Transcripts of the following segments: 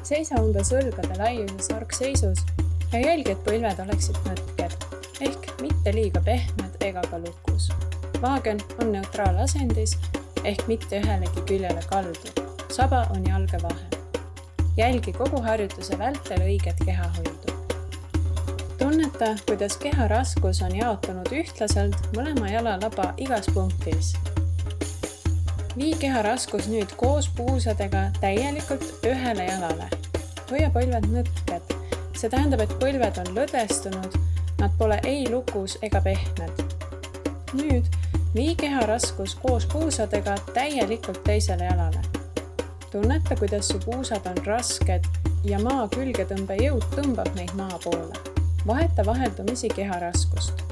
Seisa umbes õlgade laiuses harkseisus ja jälgi, et põlved oleksid nõtked, ehk mitte liiga pehmed ega ka lukus. Vaagen on neutraalasendis ehk mitte ühelegi küljele kaldu. Saba on jalge vahel. Jälgi kogu harjutuse vältel õiget kehahoidu. Tunneta, kuidas keha raskus on jaotunud ühtlaselt mõlema jala laba igas punktis. Vii keha raskus nüüd koos puusadega täielikult ühele jalale. Hoia põlved nõtked. See tähendab, et põlved on lõdvestunud, nad pole ei lukus ega pehmed. Nüüd vii keha raskus koos puusadega täielikult teisele jalale. Tunneta, kuidas su puusad on rasked ja maa külgetõmbe jõud tõmbab neid maa poole. Vaheta vaheldumisi keha raskust.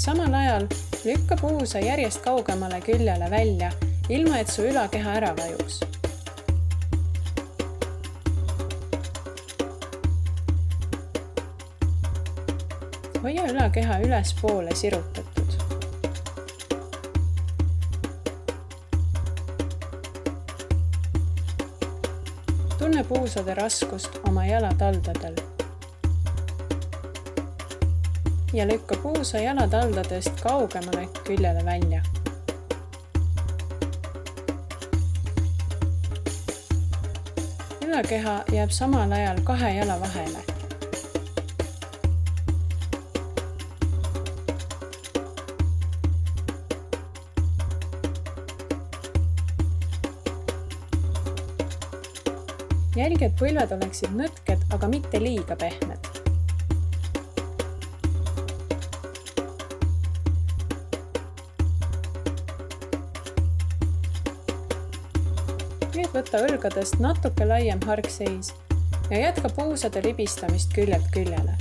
Samal ajal lükka puusa järjest kaugemale küljele välja, ilma et su ülakeha ära vajuks. Hoia ülakeha ülespoole sirutatud. Tunne puusade raskust oma jalataldadel. Ja lükka puusa jalataldadest kaugemale küljele välja. Ülakeha jääb samal ajal kahe jala vahele. Jälgi, et põlved oleksid nõtked, aga mitte liiga pehmed. Nüüd võta õlgadest natuke laiem harkseis ja jätka puusade libistamist küljelt küljele.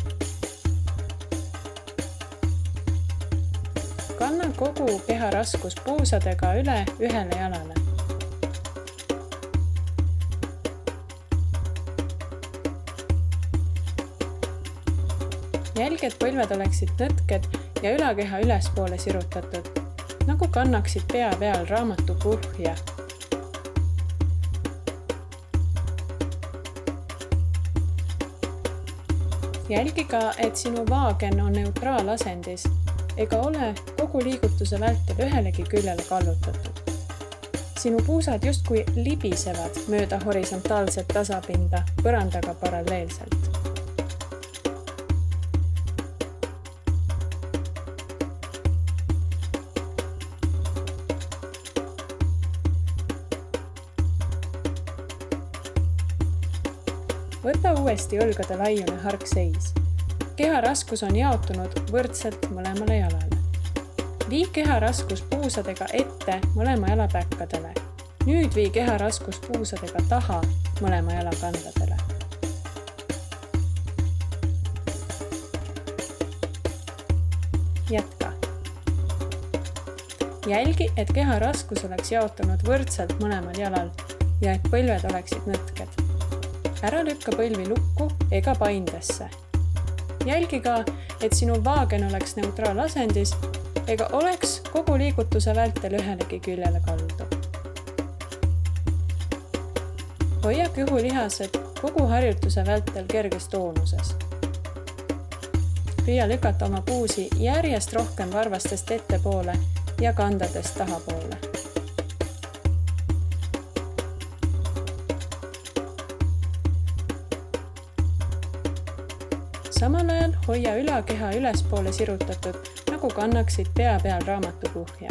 Kanna kogu keha raskus puusadega üle ühele jalale. Jälgi, et põlved oleksid nõtked ja ülakeha ülespoole sirutatud, nagu kannaksid pea peal raamatu kuhja. Jälgi ka, et sinu vaagen on neutraalasendis ega ole kogu liigutuse vältel ühelegi küljele kallutatud. Sinu puusad justkui libisevad mööda horisontaalset tasapinda põrandaga paralleelselt. Võta uuesti õlgade laiune harkseis. Keha raskus on jaotunud võrdselt mõlemale jalale. Vii keha raskus puusadega ette mõlema jala päkkadele. Nüüd vii keha raskus puusadega taha mõlema jala kandadele. Jätka. Jälgi, et keha raskus oleks jaotunud võrdselt mõlemal jalal ja et põlved oleksid nõtked. Ära lükka põlvi lukku ega paindesse. Jälgi ka, et sinu vaagen oleks neutraalasendis ega oleks kogu liigutuse vältel ühelegi küljele kaldu. Hoia kõhulihased kogu harjutuse vältel kerges toonuses. Püüa lükata oma puusi järjest rohkem varvastest ettepoole ja kandadest tahapoole. Samal ajal hoia ülakeha ülespoole sirutatud, nagu kannaksid pea peal raamatu kuhja.